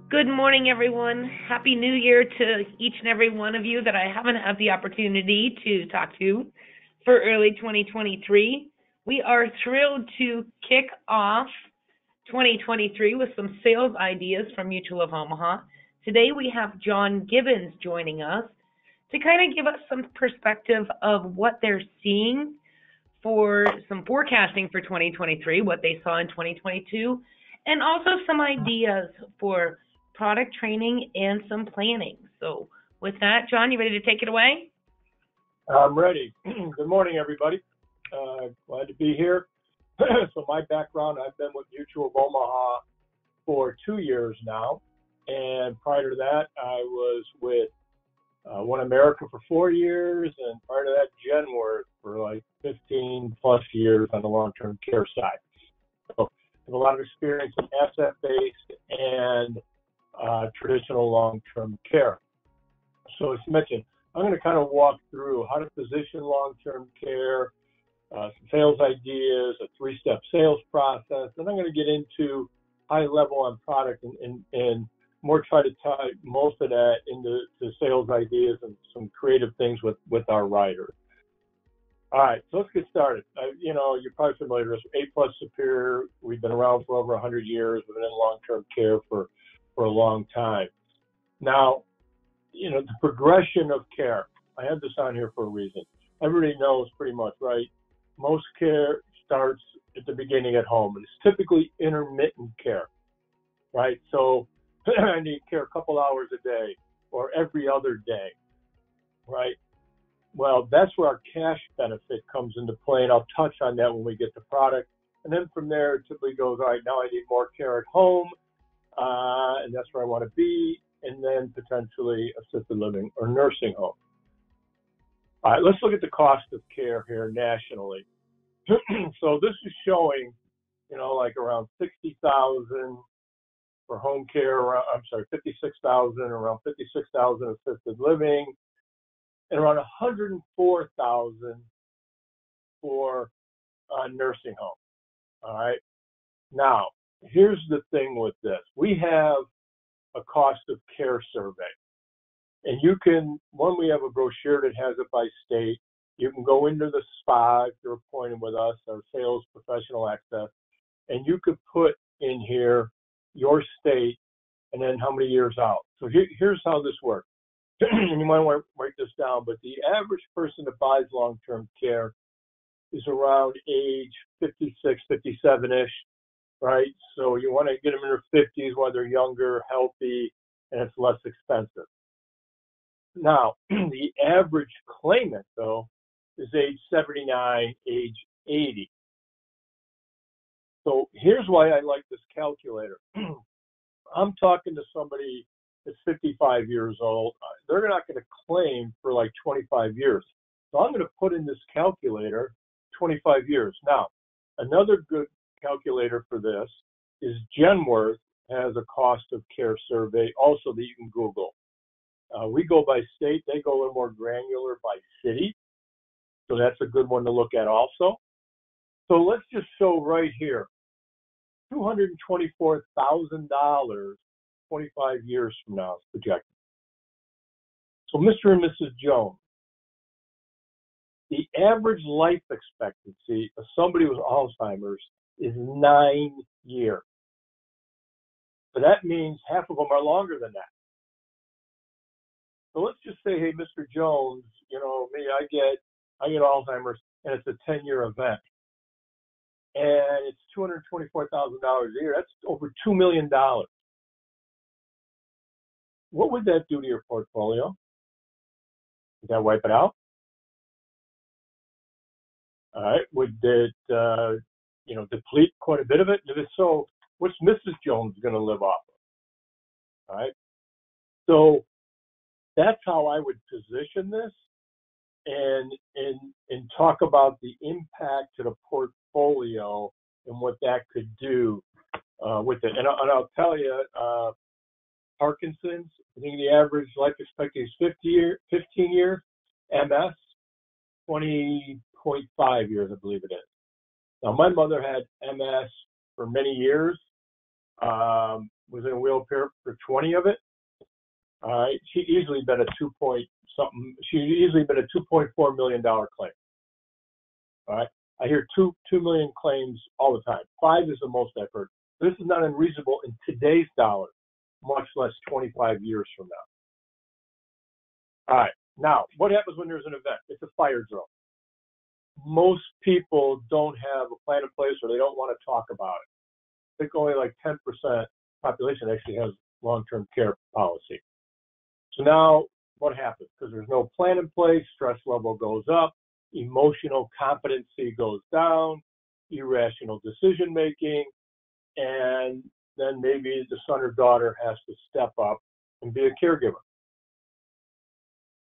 Good morning, everyone. Happy New Year to each and every one of you that I haven't had the opportunity to talk to for early 2023. We are thrilled to kick off 2023 with some sales ideas from Mutual of Omaha. Today we have John Gibbons joining us to kind of give us some perspective of what they're seeing for some forecasting for 2023, what they saw in 2022, and also some ideas for product training and some planning. So with that, John, you ready to take it away? I'm ready. Good morning, everybody. Glad to be here. So my background, I've been with Mutual of Omaha for 2 years now. And prior to that, I was with One America for 4 years. And prior to that, Genworth for like 15 plus years on the long-term care side. So I have a lot of experience in asset-based and traditional long-term care. So as mentioned, I'm going to kind of walk through how to position long-term care, some sales ideas, a 3-step sales process, and I'm going to get into high level on product and more try to tie most of that into sales ideas and some creative things with our riders. All right, so let's get started. You're probably familiar with A+ Superior. We've been around for over 100 years. We've been in long-term care for a long time. Now, the progression of care, I have this on here for a reason. Everybody knows pretty much, right? Most care starts at the beginning at home, and it's typically intermittent care, right? So I need care a couple hours a day or every other day, right? Well, that's where our cash benefit comes into play, and I'll touch on that when we get to product. And then from there, it typically goes, all right, now I need more care at home, and that's where I want to be, and then potentially assisted living or nursing home. All right, let's look at the cost of care here nationally. So this is showing, like around 60,000 for home care, 56,000, around 56,000 assisted living, and around 104,000 for nursing home. All right. Now, here's the thing with this. We have a cost of care survey. And when we have a brochure that has it by state, you can go into the SPA if you're appointed with us, our sales professional access, and you could put in here your state and then how many years out. So here's how this works. And you might want to write this down, but the average person that buys long-term care is around age 56, 57-ish, right? So you want to get them in their 50s while they're younger, healthy, and it's less expensive. Now, the average claimant, though, is age 79, age 80. So here's why I like this calculator. I'm talking to somebody that's 55 years old. They're not going to claim for like 25 years. So I'm going to put in this calculator 25 years. Now, another good calculator for this is Genworth has a cost of care survey also that you can Google. We go by state. They go a little more granular by city. So that's a good one to look at also. So let's just show right here, $224,000 25 years from now is projected. So Mr. and Mrs. Jones, the average life expectancy of somebody with Alzheimer's is 9 years. So that means half of them are longer than that. So let's just say, hey, Mr. Jones, I get Alzheimer's, and it's a 10-year event. And it's $224,000 a year. That's over $2 million. What would that do to your portfolio? Would that wipe it out? All right. Would it, deplete quite a bit of it? And if so, what's Mrs. Jones going to live off of? All right. So that's how I would position this and talk about the impact to the portfolio and what that could do with it. And I'll tell you, Parkinson's, I think the average life expectancy is 15 years. MS, 20.5 years, I believe it is. Now, my mother had MS for many years. was in a wheelchair for 20 of it. All right, she easily been a She easily been a $2.4 million claim. All right, I hear 2 million claims all the time. 5 is the most I've heard. This is not unreasonable in today's dollars, much less 25 years from now. All right, now what happens when there's an event? It's a fire drill. Most people don't have a plan in place, or they don't want to talk about it. I think only like 10% population actually has long-term care policy. So now what happens? Because there's no plan in place, stress level goes up, emotional competency goes down, irrational decision making, and then maybe the son or daughter has to step up and be a caregiver.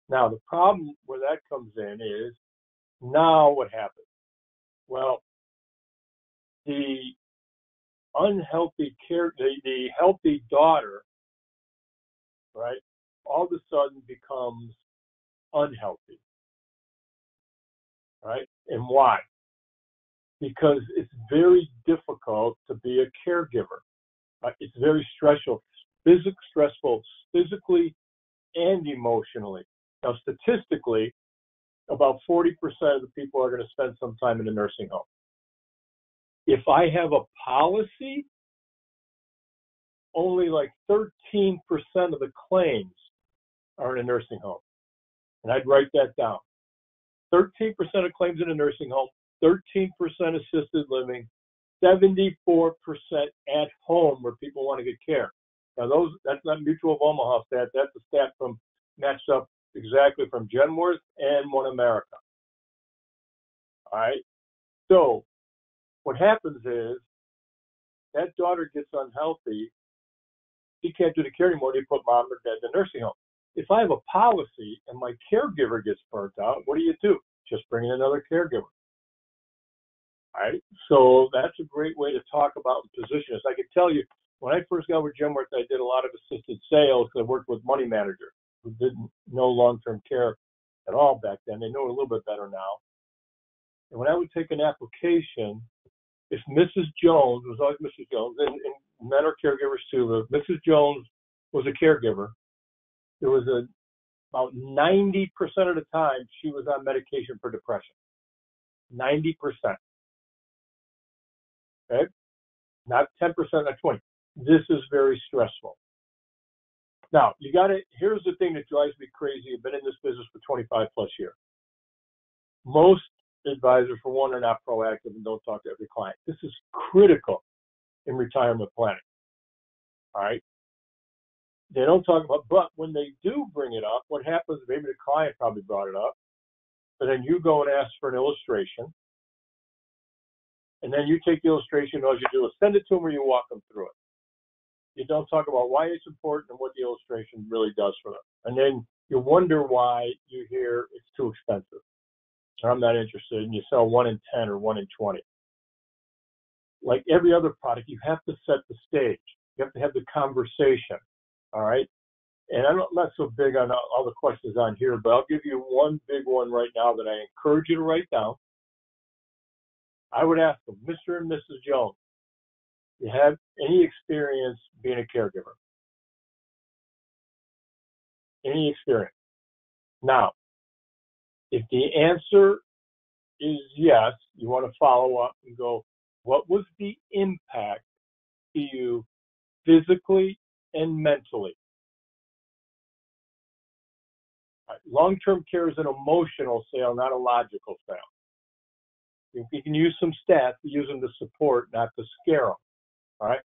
Now the problem where that comes in is, now what happens? Well, the unhealthy the healthy daughter, right, all of a sudden becomes unhealthy, right? And why? Because it's very difficult to be a caregiver. It's very stressful, physically and emotionally. Now, statistically, about 40% of the people are going to spend some time in a nursing home. If I have a policy, only like 13% of the claims are in a nursing home. And I'd write that down. 13% of claims in a nursing home, 13% assisted living, 74% at home where people want to get care. Now that's not Mutual of Omaha stat. That's a stat from matched up exactly from Genworth and One America. All right. So what happens is that daughter gets unhealthy. She can't do the care anymore. They put mom or dad in the nursing home. If I have a policy and my caregiver gets burnt out, what do? Just bring in another caregiver. All right. So that's a great way to talk about and position us. I can tell you, when I first got with Genworth, I did a lot of assisted sales because I worked with money managers who didn't know long-term care at all back then. They know it a little bit better now. And when I would take an application, if Mrs. Jones, was always Mrs. Jones, and men are caregivers too, but Mrs. Jones was a caregiver, there was about 90% of the time she was on medication for depression. 90%. Okay? Not 10%, not 20%. This is very stressful. Now, here's the thing that drives me crazy. I've been in this business for 25 plus years. Most advisors, for one, are not proactive and don't talk to every client. This is critical in retirement planning. All right? They don't talk about, but when they do bring it up, what happens, maybe the client probably brought it up, but then you go and ask for an illustration, and then you take the illustration, all you do is send it to them or you walk them through it. You don't talk about why it's important and what the illustration really does for them. And then you wonder why you hear it's too expensive, or I'm not interested, and you sell 1 in 10 or 1 in 20. Like every other product, you have to set the stage. You have to have the conversation, all right? And I'm not so big on all the questions on here, but I'll give you one big one right now that I encourage you to write down. I would ask them, Mr. and Mrs. Jones, do you have any experience being a caregiver? Any experience? Now, if the answer is yes, you want to follow up and go, what was the impact to you physically and mentally? Right. Long-term care is an emotional sale, not a logical sale. You can use some stats, but use them to support, not to scare them. All right.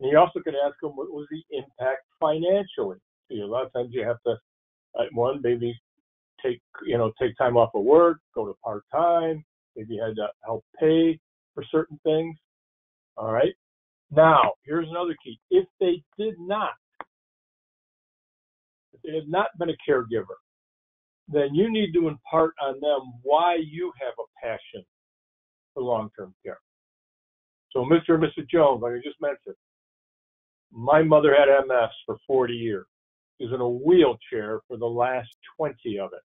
And you also could ask them, what was the impact financially to you? A lot of times you have to, one, maybe take time off of work, go to part-time, maybe you had to help pay for certain things. All right. Now, here's another key. If they had not been a caregiver, then you need to impart on them why you have a passion for long-term care. So Mr. and Mrs. Jones, like I just mentioned, my mother had MS for 40 years. She was in a wheelchair for the last 20 of it.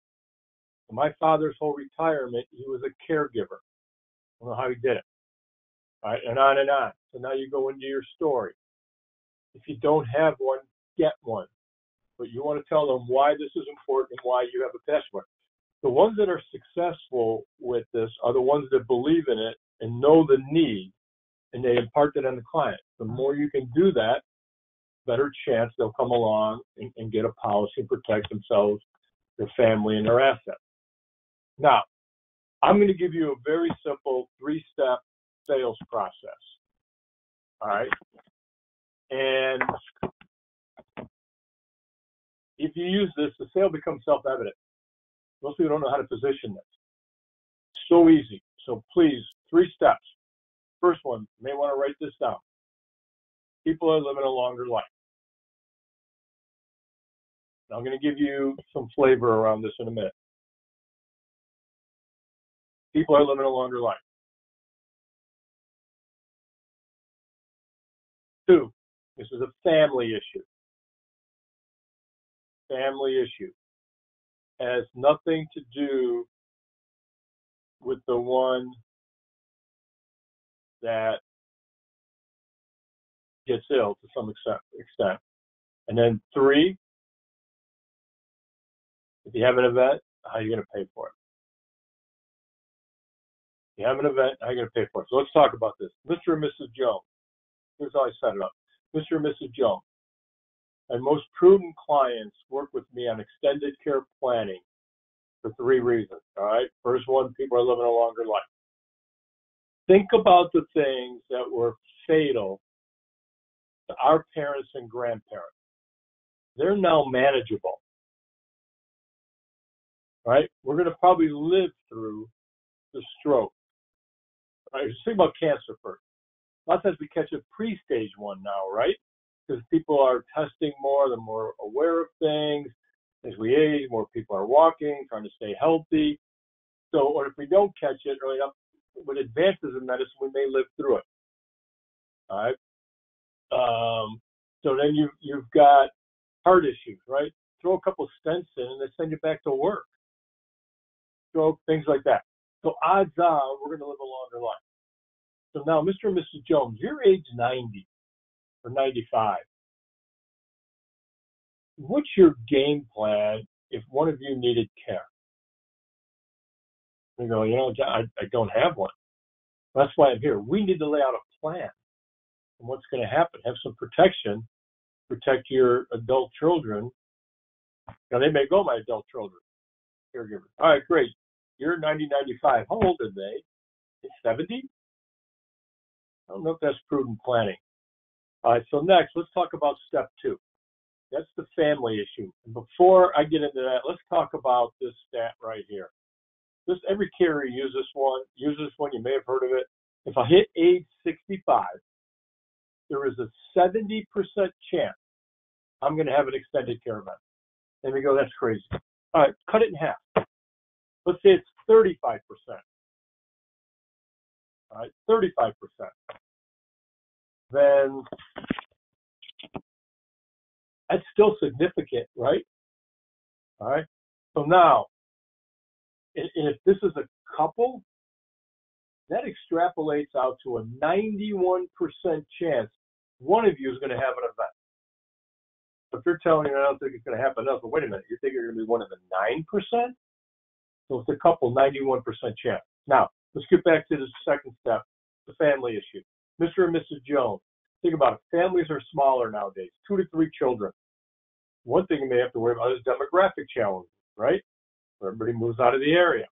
My father's whole retirement, he was a caregiver. I don't know how he did it. All right, and on and on. So now you go into your story. If you don't have one, get one. But you want to tell them why this is important and why you have a passion for it. The ones that are successful with this are the ones that believe in it and know the need, and they impart it on the client. The more you can do that, better chance they'll come along and get a policy and protect themselves, their family, and their assets. Now, I'm going to give you a very simple 3-step sales process. All right? And if you use this, the sale becomes self-evident. Most people don't know how to position this. So easy. So please, 3 steps. First one, you may want to write this down. People are living a longer life. Now, I'm going to give you some flavor around this in a minute. People are living a longer life. 2, this is a family issue. Family issue. Has nothing to do with the one that gets ill to some extent. And then 3, if you have an event, how are you going to pay for it? If you have an event, how are you going to pay for it? So let's talk about this. Mr. and Mrs. Jones. Here's how I set it up. Mr. and Mrs. Jones. My most prudent clients work with me on extended care planning for 3 reasons. All right. First one, people are living a longer life. Think about the things that were fatal to our parents and grandparents. They're now manageable. Right? We're going to probably live through the stroke. Right? Just think about cancer first. A lot of times we catch it pre-stage 1 now, right? Because people are testing more, they're more aware of things. As we age, more people are walking, trying to stay healthy. So, or if we don't catch it early enough, with advances in medicine, we may live through it. All right. So then you've got heart issues, right? Throw a couple stents in and they send you back to work. Stroke, things like that. So odds are we're going to live a longer life. So now, Mr. and Mrs. Jones, you're age 90 or 95. What's your game plan if one of you needed care? You go, I don't have one. That's why I'm here. We need to lay out a plan on what's going to happen. Have some protection. Protect your adult children. Now, they may go, my adult children, caregivers. All right, great. You're 90, 95. How old are they? 70? I don't know if that's prudent planning. All right, so next, let's talk about step 2. That's the family issue. And before I get into that, let's talk about this stat right here. Every carrier uses this one. You may have heard of it. If I hit age 65, there is a 70% chance I'm going to have an extended care event. And we go, that's crazy. All right, cut it in half. Let's say it's 35%. All right, 35%. Then that's still significant, right? All right. So now, and if this is a couple, that extrapolates out to a 91% chance one of you is going to have an event. If you're telling me I don't think it's going to happen, no, but wait a minute, you think you're going to be one of the 9%? So it's a couple, 91% chance. Now, let's get back to the second step, the family issue. Mr. and Mrs. Jones, think about it. Families are smaller nowadays, 2 to 3 children. One thing you may have to worry about is demographic challenges, right? Everybody moves out of the area.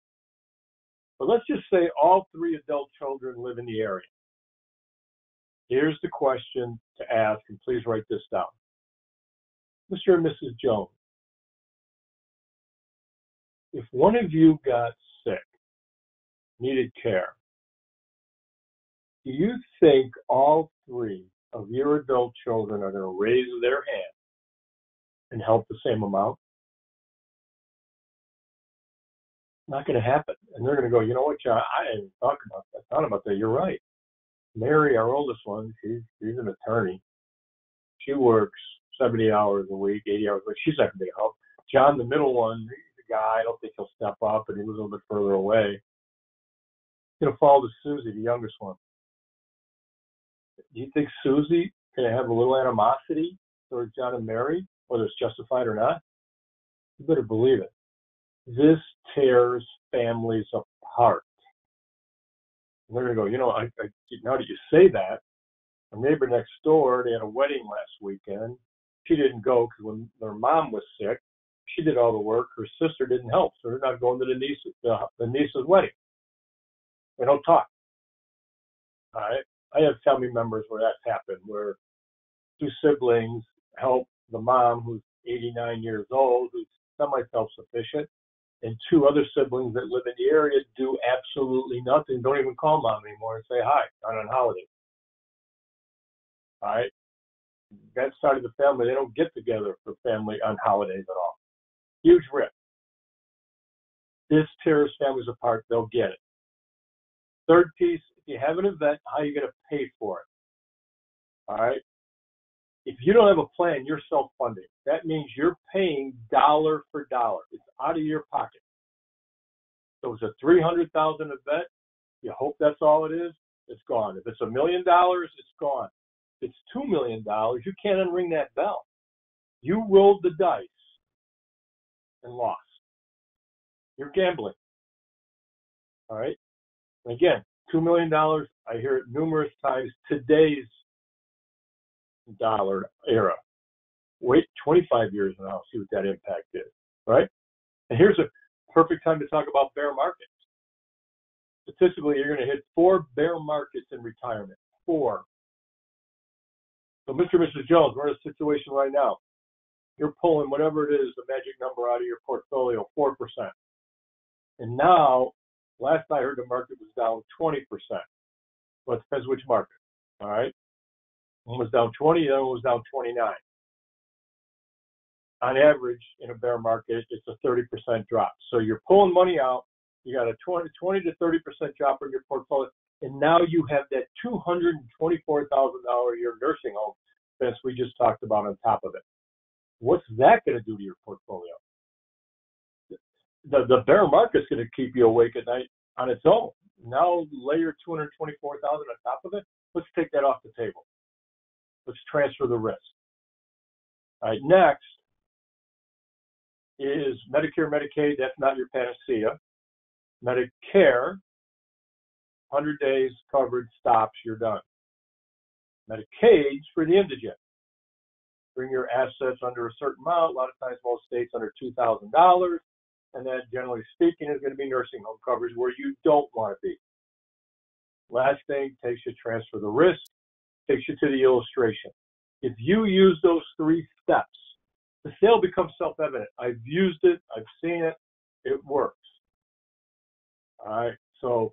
But let's just say all 3 adult children live in the area. Here's the question to ask, and please write this down. Mr. and Mrs. Jones, if one of you got sick, needed care, do you think all 3 of your adult children are going to raise their hand and help the same amount? Not going to happen. And they're going to go, you know what, John, I didn't thought about that. You're right. Mary, our oldest one, she's an attorney. She works 70 hours a week, 80 hours a week. She's not going to be able to help. John, the middle one, he's a guy. I don't think he'll step up, and he was a little bit further away. He's going to fall to Susie, the youngest one. Do you think Susie Can I have a little animosity towards John and Mary, whether it's justified or not? You better believe it. This tears families apart. And they're going to go, now that you say that, our neighbor next door, they had a wedding last weekend. She didn't go because when their mom was sick, she did all the work. Her sister didn't help, so they're not going to the niece's wedding. They don't talk. All right. I have family members where that's happened, where two siblings help the mom who's 89 years old, who's semi-self-sufficient, and two other siblings that live in the area do absolutely nothing, don't even call mom anymore and say hi on holidays. All right. That side of the family, they don't get together for family on holidays at all. Huge risk. This tears families apart, they'll get it. Third piece, if you have an event, how are you going to pay for it? All right. If you don't have a plan, you're self-funding. That means you're paying dollar for dollar. It's out of your pocket. So if it's a $300,000 event, you hope that's all it is, it's gone. If it's $1 million, it's gone. If it's $2 million, you can't unring that bell. You rolled the dice and lost. You're gambling. All right? And again, $2 million, I hear it numerous times, today's dollar era. Wait 25 years now, see what that impact is, right? And here's a perfect time to talk about bear markets. Statistically, you're going to hit 4 bear markets in retirement. 4. So Mr. and Mrs. Jones, we're in a situation right now. You're pulling whatever it is, the magic number out of your portfolio, 4%. And now, last I heard the market was down 20%. Well, it depends which market, all right? One was down 20, the other one was down 29. On average, in a bear market, it's a 30% drop. So you're pulling money out, you got a 20 to 30% drop in your portfolio, and now you have that $224,000 a year nursing home expense we just talked about on top of it. What's that going to do to your portfolio? The bear market's going to keep you awake at night on its own. Now layer $224,000 on top of it. Let's take that off the table. Let's transfer the risk. All right, next is Medicare, Medicaid. That's not your panacea. Medicare, 100 days covered, stops, you're done. Medicaid's for the indigent. Bring your assets under a certain amount, a lot of times most states under $2,000, and then generally speaking is going to be nursing home coverage where you don't want to be. Last thing, takes you to transfer the risk, takes you to the illustration. If you use those 3 steps, the sale becomes self-evident. I've used it, I've seen it, it works. All right, so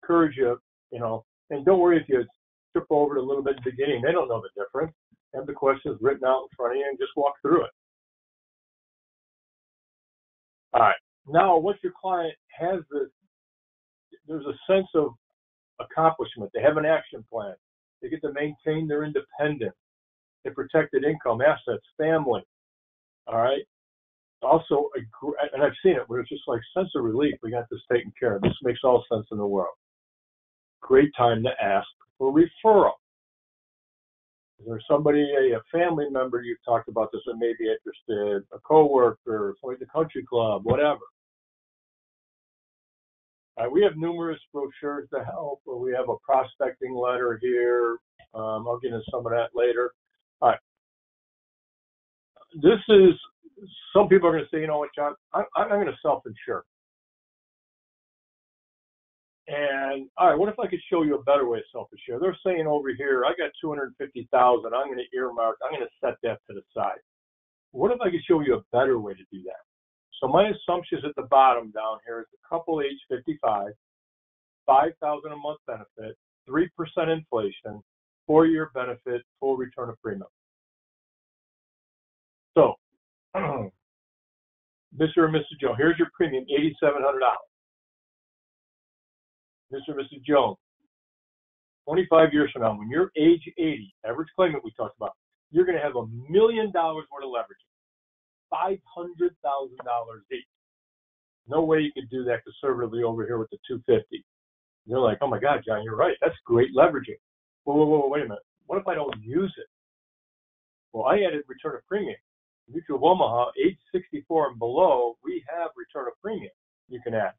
encourage you, and don't worry if you trip over it a little bit in the beginning. They don't know the difference. Have the questions written out in front of you and just walk through it. All right, now once your client has this, there's a sense of accomplishment. They have an action plan. They get to maintain their independence, their protected income, assets, family. All right. Also, and I've seen it where it's just like sense of relief. We got this taken care of. This makes all sense in the world. Great time to ask for referral. Is there somebody, a family member you've talked about this that may be interested, a coworker, somebody at the country club, whatever? We have numerous brochures to help. We have a prospecting letter here. I'll get into some of that later. All right. This is, some people are going to say, you know what, John, I'm going to self-insure. And all right, what if I could show you a better way to self-insure? They're saying over here, I got $250,000. I'm going to earmark. I'm going to set that to the side. What if I could show you a better way to do that? So my assumptions at the bottom down here is a couple age 55, $5,000 a month benefit, 3% inflation, 4-year benefit, full return of premium. So, Mr. and Mrs. Jones, here's your premium, $8,700. Mr. and Mrs. Jones, 25 years from now, when you're age 80, average claimant we talked about, you're going to have $1 million worth of leverage, $500,000 each. No way you could do that conservatively over here with the 250. They're like, oh my God, John, you're right. That's great leveraging. Whoa, wait a minute. what if I don't use it? Well, I added return of premium. Mutual of Omaha, age 64 and below, we have return of premium you can add.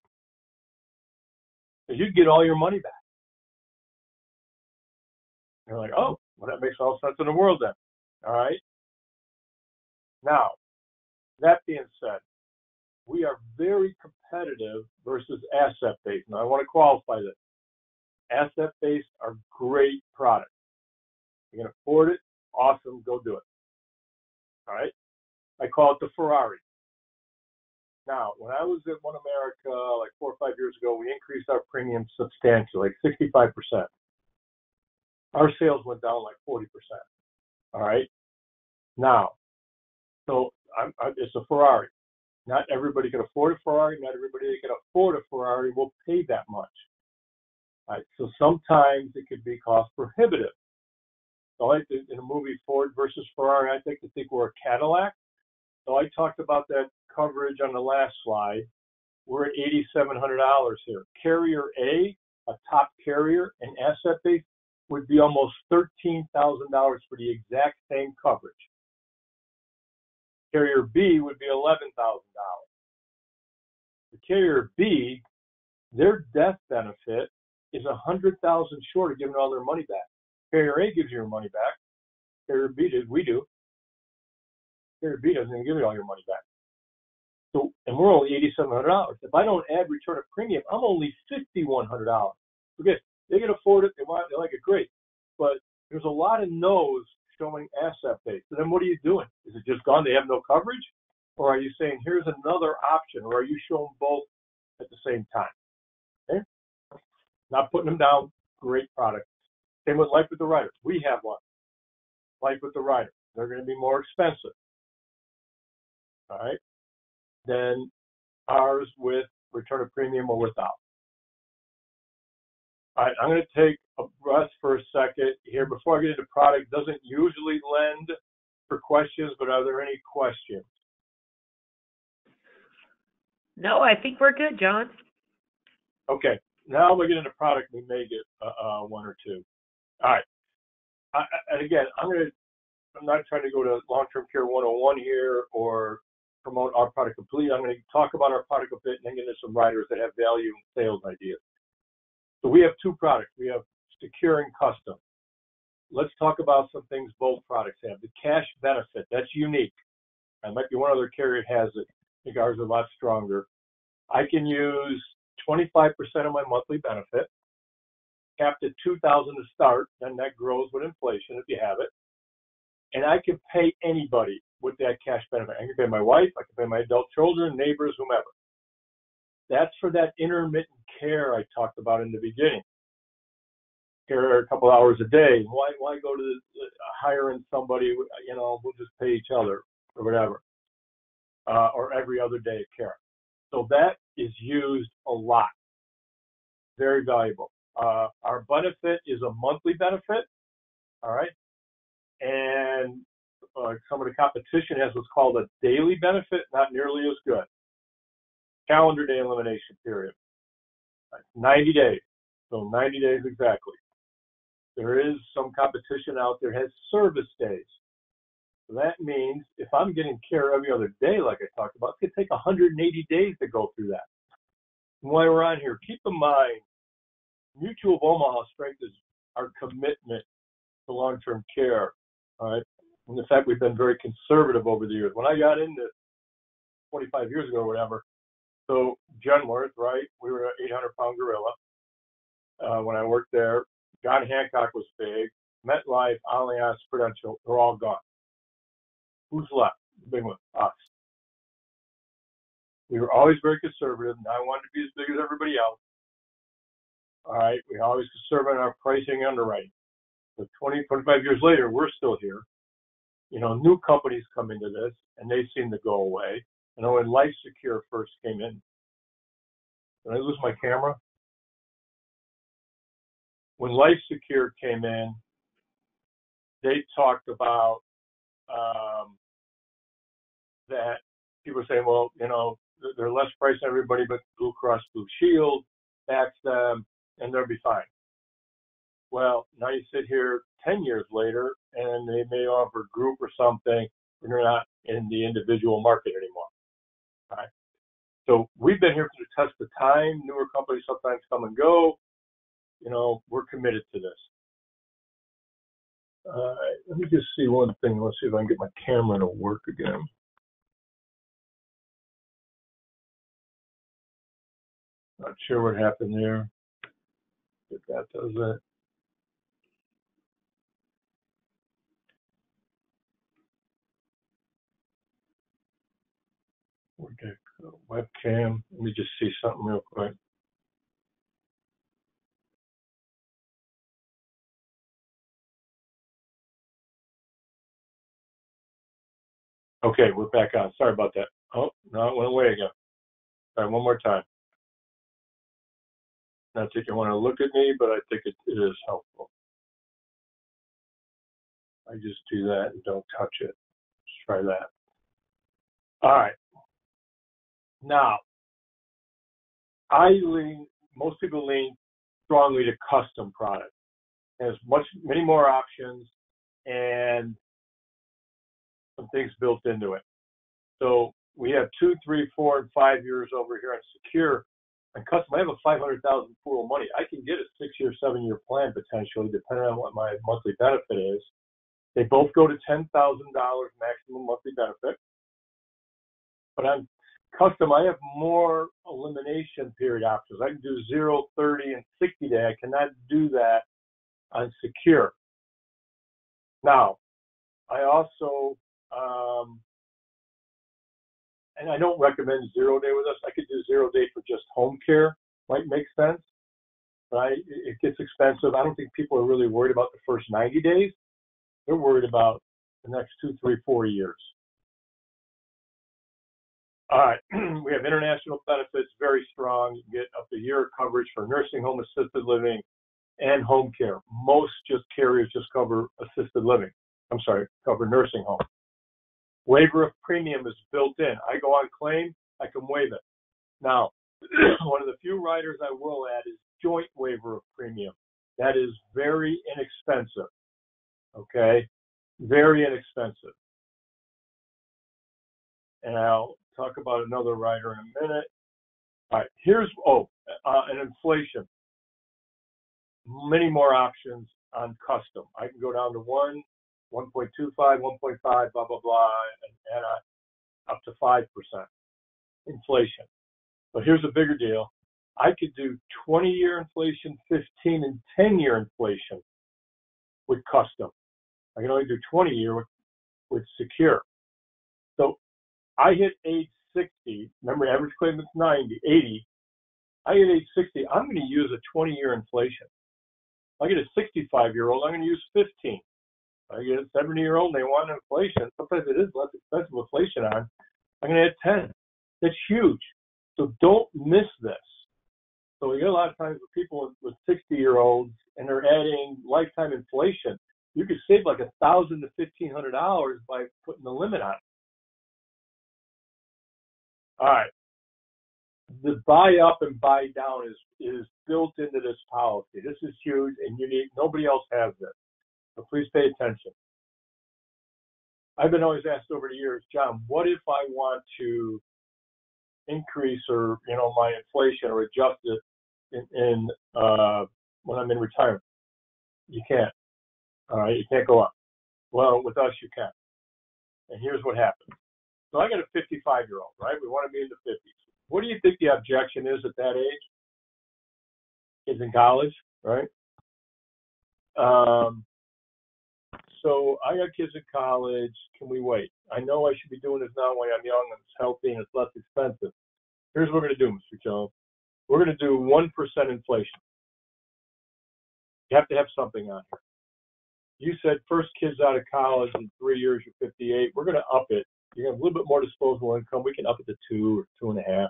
So you get all your money back. You're like, oh, well, that makes all sense in the world then. All right. Now, that being said, we are very competitive versus asset-based. Now, I want to qualify this. Asset-based are great products. You can afford it, awesome, go do it. All right? I call it the Ferrari. Now, when I was at One America like 4 or 5 years ago, we increased our premium substantially, like 65%. Our sales went down like 40%. All right? Now, so it's a Ferrari. Not everybody can afford a Ferrari. Not everybody that can afford a Ferrari will pay that much. All right? So sometimes it could be cost prohibitive. So like in the movie Ford versus Ferrari, I think we're a Cadillac. So I talked about that coverage on the last slide. We're at $8,700 here. Carrier A, a top carrier, and asset base would be almost $13,000 for the exact same coverage. Carrier B would be $11,000. The Carrier B, their death benefit is $100,000 short of giving all their money back. Carrier A gives you your money back. Carrier B did, we do. Carrier B doesn't even give you all your money back. So, and we're only $8,700. If I don't add return of premium, I'm only $5,100. Okay, they can afford it, they like it, great. But there's a lot of no's showing asset base. So then what are you doing? Is it just gone? They have no coverage? Or are you saying here's another option? Or are you showing both at the same time? Okay? Not putting them down. Great product. Same with Life with the Rider. We have one. Life with the Rider. They're going to be more expensive. All right? Than ours with return of premium or without. All right, I'm going to take a breath for a second here before I get into product. Doesn't usually lend for questions, but are there any questions? No, I think we're good, John. Okay, now we get into product. We may get one or two. All right, and again, I'm not trying to go to long-term care 101 here or promote our product completely. I'm going to talk about our product a bit and then get into some riders that have value and sales ideas. So we have two products. We have Secure and Custom. Let's talk about some things both products have. The cash benefit, that's unique. There might be one other carrier that has it. I think ours is a lot stronger. I can use 25% of my monthly benefit, capped at $2,000 to start, and that grows with inflation if you have it. And I can pay anybody with that cash benefit. I can pay my wife, I can pay my adult children, neighbors, whomever. That's for that intermittent care I talked about in the beginning. Care a couple hours a day. Why go to hiring somebody, we'll just pay each other or whatever, or every other day of care. So that is used a lot. Very valuable. Our benefit is a monthly benefit, all right? And some of the competition has what's called a daily benefit, not nearly as good. Calendar day elimination period. 90 days. So 90 days exactly. There is some competition out there that has service days. So that means if I'm getting care every other day, like I talked about, it could take 180 days to go through that. And while we're on here, keep in mind, Mutual of Omaha strengthens our commitment to long-term care. All right. And in fact, we've been very conservative over the years. When I got into 25 years ago or whatever, so Genworth, right, we were an 800-pound gorilla when I worked there. John Hancock was big. MetLife, Allianz, Prudential, they're all gone. Who's left? The big one, us. We were always very conservative, and I wanted to be as big as everybody else. All right, we always conservative in our pricing and underwriting. But 20, 25 years later, we're still here. New companies come into this, and they seem to go away. When Life Secure first came in, did I lose my camera? When Life Secure came in, they talked about that people are saying, well, they're less price than everybody, but Blue Cross Blue Shield, tax them, and they'll be fine. Well, now you sit here 10 years later, and they may offer group or something, and they're not in the individual market anymore. All right. So we've been here for the test of time. Newer companies sometimes come and go. We're committed to this. Let me just see one thing. Let's see if I can get my camera to work again. Not sure what happened there. If that does it. Okay, webcam. Let me just see something real quick. Okay, we're back on. Sorry about that. Oh, no, it went away again. All right, one more time. Not that you want to look at me, but I think it is helpful. I just do that and don't touch it. Let's try that. All right. Now, most people lean strongly to custom products. It has many more options and some things built into it. So we have 2, 3, 4, and 5 years over here on secure. And custom, I have a $500,000 pool of money. I can get a 6-year, 7-year plan potentially, depending on what my monthly benefit is. They both go to $10,000 maximum monthly benefit. But on custom, I have more elimination period options. I can do 0, 30, and 60 day. I cannot do that on secure. Now, I also, and I don't recommend 0 day with us. I could do 0 day for just home care. Might make sense. But it gets expensive. I don't think people are really worried about the first 90 days. They're worried about the next 2, 3, 4 years. All right, we have international benefits, very strong. You can get up to a year of coverage for nursing home, assisted living, and home care. Most carriers just cover assisted living. Cover nursing home. Waiver of premium is built in. I go on claim, I can waive it. Now, one of the few riders I will add is joint waiver of premium. That is very inexpensive. Okay, very inexpensive. And I'll talk about another rider in a minute. All right, here's an inflation. Many more options on custom. I can go down to 1, 1.25, 1.5, blah blah blah, and add up to 5% inflation. But here's a bigger deal. I could do 20-year inflation, 15 and 10-year inflation with custom. I can only do 20-year with secure. So I hit age 60. Remember, average claim is 80. I hit age 60. I'm going to use a 20-year inflation. I get a 65-year-old. I'm going to use 15. I get a 70-year-old. And they want inflation. Sometimes it is less expensive inflation on. I'm going to add 10. That's huge. So don't miss this. So you get a lot of times with people with 60-year-olds, and they're adding lifetime inflation. You could save like $1,000 to $1,500 by putting the limit on it. All right. The buy up and buy down is built into this policy. This is huge and unique. Nobody else has this. So please pay attention. I've been always asked over the years, John, what if I want to increase or my inflation or adjust it in when I'm in retirement? You can't. All right, you can't go up. Well, with us you can. And here's what happens. So I got a 55-year-old, right? We want to be in the 50s. What do you think the objection is at that age? Kids in college, right? So I got kids in college. Can we wait? I know I should be doing this now when I'm young and it's healthy and it's less expensive. Here's what we're going to do, Mr. Jones. We're going to do 1% inflation. You have to have something on here. You said first kids out of college in 3 years, you're 58. We're going to up it. You have a little bit more disposable income. We can up it to 2 or 2.5.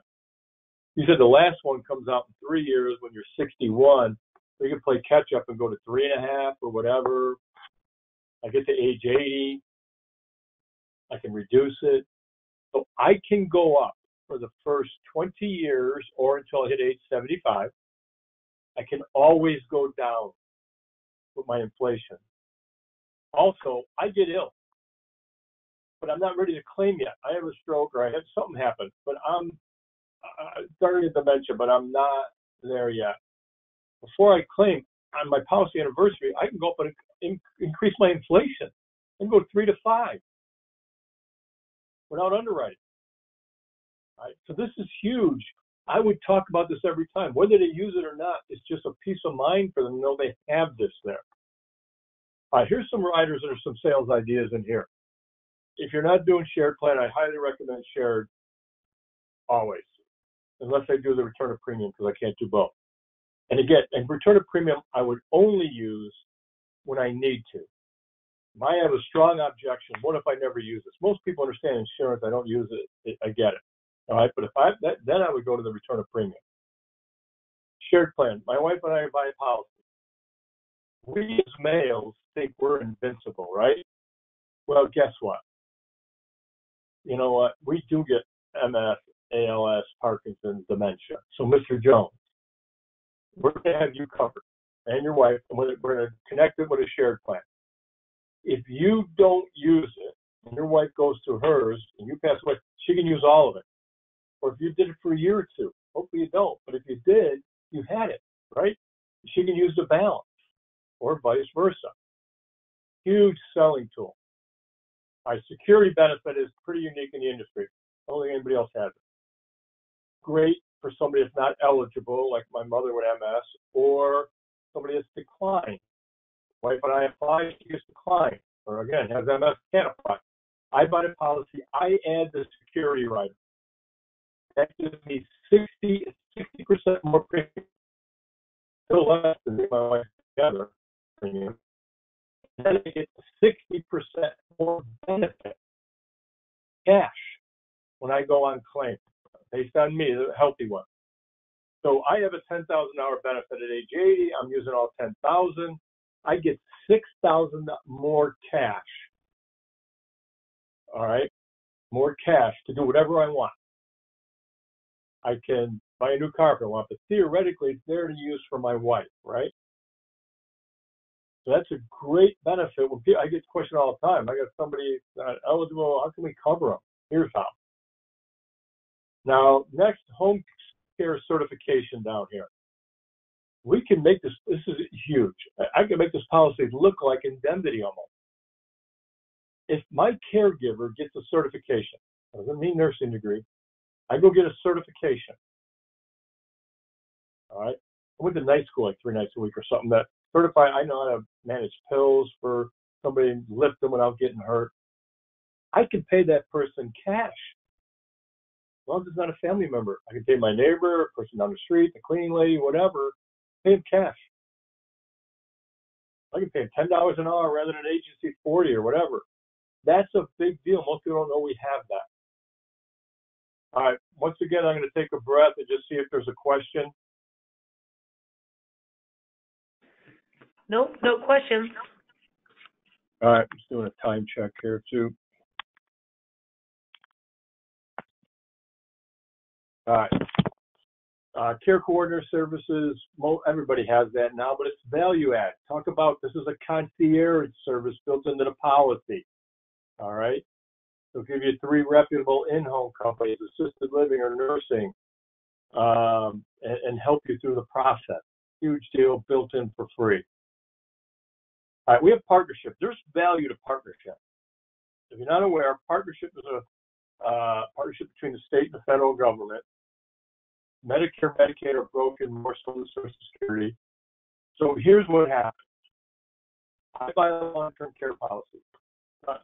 You said the last one comes out in 3 years when you're 61. We can play catch up and go to 3.5 or whatever. I get to age 80. I can reduce it. So I can go up for the first 20 years or until I hit age 75. I can always go down. with my inflation. Also, I get ill, but I'm not ready to claim yet. I have a stroke or I had something happen, but I'm starting to dementia, but I'm not there yet. Before I claim on my policy anniversary, I can go up and increase my inflation and go 3 to 5 without underwriting. Right? So this is huge. I would talk about this every time. Whether they use it or not, it's just a peace of mind for them to know they have this there. All right, here's some riders and some sales ideas in here. If you're not doing shared plan, I highly recommend shared always, unless I do the return of premium because I can't do both. And again, and return of premium, I would only use when I need to. I have a strong objection. What if I never use this? Most people understand insurance. I don't use it. I get it. All right, but if then I would go to the return of premium. Shared plan. My wife and I buy a policy. We as males think we're invincible, right? Well, guess what? You know what? We do get MS, ALS, Parkinson's, dementia. So, Mr. Jones, we're going to have you covered and your wife, and we're going to connect it with a shared plan. If you don't use it and your wife goes to hers and you pass away, she can use all of it. Or if you did it for a year or two, hopefully you don't, but if you did, you had it, right? She can use the balance or vice versa. Huge selling tool. Our security benefit is pretty unique in the industry. I don't think anybody else has it. Great for somebody that's not eligible, like my mother with MS, or somebody that's declined. Wife and I apply, she gets declined. Or again, has MS, can't apply. I buy the policy, I add the security rider. That gives me 60% more premium. Still less than me and my wife together premium. And then I get 60% more benefit cash when I go on claim, based on me, the healthy one. So I have a $10,000 benefit at age 80. I'm using all $10,000. I get $6,000 more cash. All right, more cash to do whatever I want. I can buy a new car if I want, but theoretically, it's there to use for my wife, right? So that's a great benefit. I get the question all the time. I got somebody not eligible. How can we cover them? Here's how. Now, next, home care certification down here. We can make this is huge. I can make this policy look like indemnity almost. If my caregiver gets a certification, doesn't mean nursing degree, I go get a certification. All right. I went to night school like 3 nights a week or something that certify I know how to manage pills for somebody and lift them without getting hurt. I can pay that person cash. As long as it's not a family member. I can pay my neighbor, a person down the street, the cleaning lady, whatever, pay them cash. I can pay them $10 an hour rather than agency 40 or whatever. That's a big deal. Most people don't know we have that. All right. Once again, I'm going to take a breath and just see if there's a question. Nope, no questions. All right. Just doing a time check here, too. All right. Care coordinator services, everybody has that now, but it's value add. Talk about this is a concierge service built into the policy. All right. They'll give you 3 reputable in-home companies, assisted living or nursing, and help you through the process. Huge deal built in for free. All right, we have partnership. There's value to partnership. If you're not aware, partnership is a partnership between the state and the federal government. Medicare, Medicaid are broken, more so than Social Security. So here's what happens. I buy a long-term care policy. I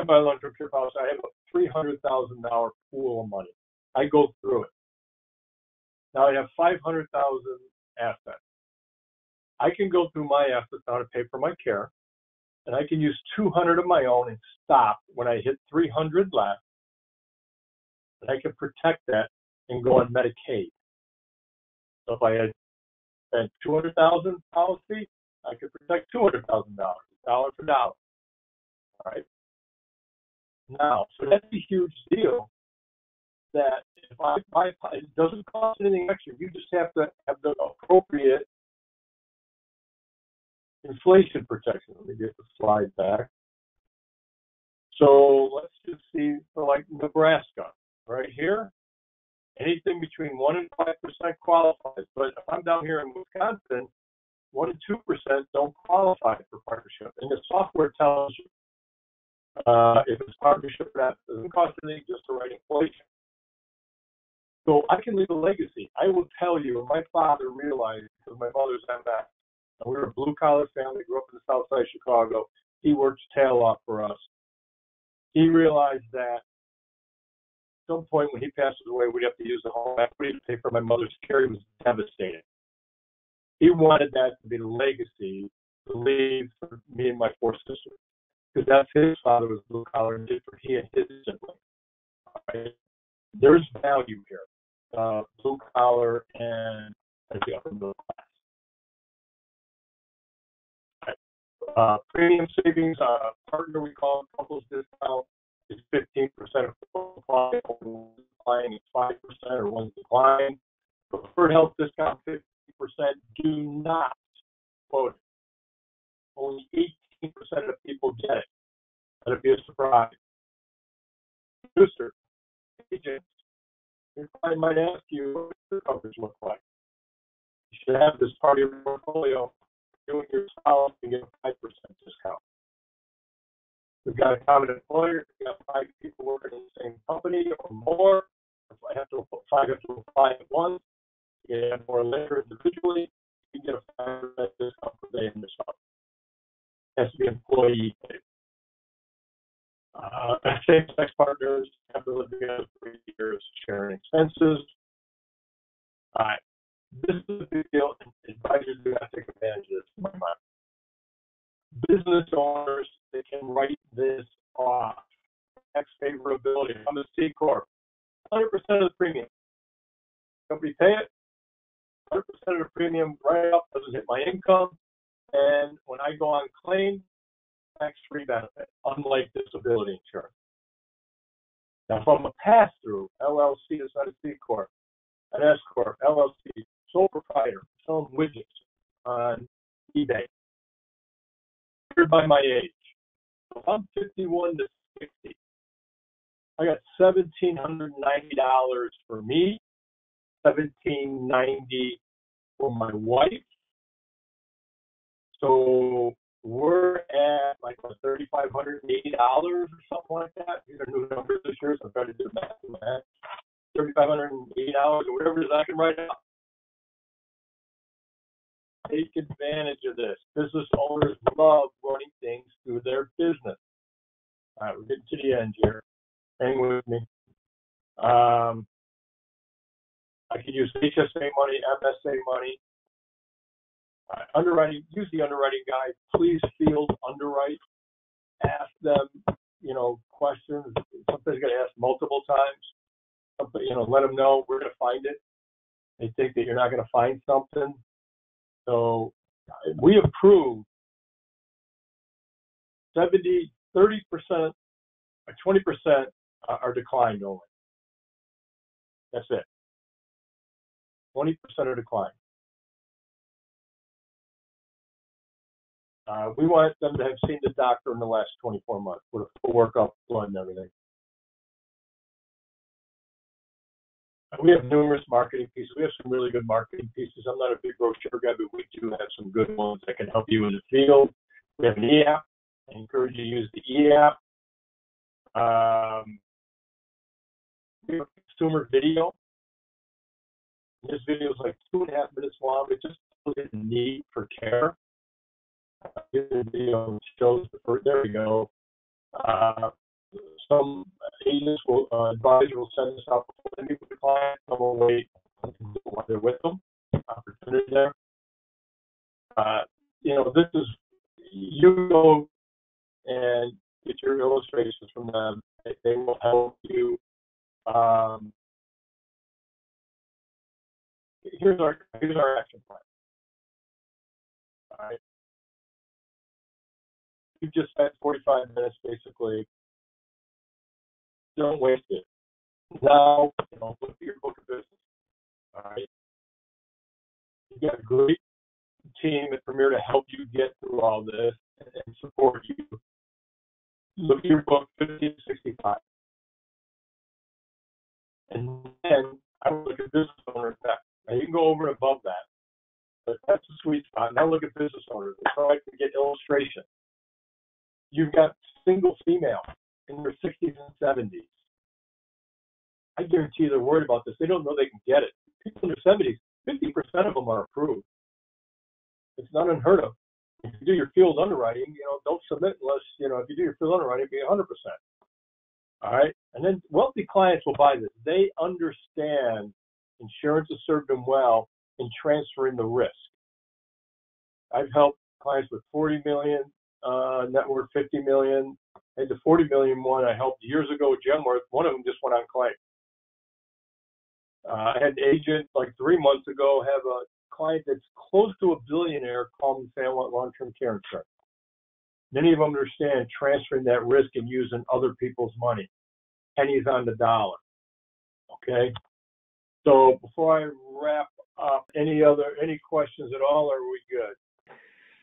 buy a long-term care policy. I have a $300,000 pool of money. I go through it. Now I have $500,000 assets. I can go through my assets now to pay for my care, and I can use $200 of my own and stop when I hit $300 left, and I can protect that and go on Medicaid. So if I had spent $200,000 policy, I could protect $200,000, dollar for dollar. All right. Now, so that's a huge deal. That if I buy, it doesn't cost anything extra. You just have to have the appropriate inflation protection. Let me get the slide back. So let's just see, for like Nebraska, right here, anything between 1% and 5% qualifies. But if I'm down here in Wisconsin, 1% and 2% don't qualify for partnership. And the software tells you if it's partnership or not. It doesn't cost anything just to write inflation. So I can leave a legacy. I will tell you, my father realized, because my mother's MS, and we were a blue-collar family, grew up in the south side of Chicago. He worked his tail off for us. He realized that at some point when he passes away, we'd have to use the home equity to pay for my mother's care. He was devastated. He wanted that to be the legacy to leave for me and my 4 sisters, because that's his father was blue collar and did for he and his siblings. Right? There's value here, blue collar and the upper middle class. Premium savings, partner we call it, couples discount is 15% of the client, decline is 5% or one's decline. Preferred health discount 50%. Do not quote it. Only 18% of people get it. That'd be a surprise. Producer, agents, your client might ask you what your coverage looks like. You should have this part of your portfolio. You and your spouse can get a 5% discount. We've got a common employer. We've got 5 people working in the same company or more. If I have to 5 have to apply at once, you can have more later individually. You can get a 5% discount per day in yourself. It has to be employee paid. Same-sex partners have to live together for 3 years, sharing expenses. All right. This is a big deal. Advisors do not take advantage of this, in my mind. Business owners, they can write this off. Tax favorability. I'm a C Corp. 100% of the premium. Company pay it. 100% of the premium right off doesn't hit my income. And when I go on claim, tax-free benefit, unlike disability insurance. Now, if I'm a pass-through, LLC is not a C Corp, an S Corp, LLC, sole proprietor, selling widgets on eBay. Measured by my age. So if I'm 51 to 60, I got $1,790 for me, $1,790 for my wife. So we're at like $3,580 or something like that. These are new numbers this year, so I'm trying to do the math in my head. $3,580 or whatever it is I can write out. Take advantage of this. Business owners love running things through their business. All right, we're getting to the end here. Hang with me. I could use HSA money, MSA money. Underwriting, use the underwriting guide. Please field underwrite. Ask them, questions. Sometimes you got to ask multiple times. Let them know we're going to find it. They think that you're not going to find something. So we approve 30%, or 20% are declined only. That's it. 20% are declined. We want them to have seen the doctor in the last 24 months with a full workup, blood, and everything. We have numerous marketing pieces. We have some really good marketing pieces. I'm not a big brochure guy, but we do have some good ones that can help you in the field. We have an e-app. I encourage you to use the e-app. We have a consumer video. This video is like 2.5 minutes long. It just shows the need for care. This video shows there we go. Some agents will, advisor will send this out before they meet with the client. Some will wait while they're with them. Opportunity there. This is, you go and get your illustrations from them. They will help you. Here's our action plan. All right. You just spent 45 minutes basically. Don't waste it. Now, look at your book of business. All right. You got a great team at Premier to help you get through all this and support you. Look at your book, 50 to 65. And then I would look at business owner effect. Now, you can go over and above that, but that's the sweet spot. Now look at business owners. It's all right to get illustration. You've got single female in their 60s and 70s. I guarantee you they're worried about this. They don't know they can get it. People in their 70s, 50% of them are approved. It's not unheard of. If you do your field underwriting, don't submit unless, if you do your field underwriting, be 100%. All right? And then wealthy clients will buy this. They understand insurance has served them well in transferring the risk. I've helped clients with 40 million, net worth 50 million. And the 40 million one I helped years ago with Genworth. One of them just went on claim. I had an agent like 3 months ago have a client that's close to a billionaire call me and say, I want long-term care insurance. Many of them understand transferring that risk and using other people's money. Pennies on the dollar. Okay? So before I wrap up, any questions at all, or are we good?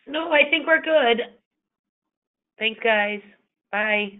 No, I think we're good. Thanks, guys. Bye.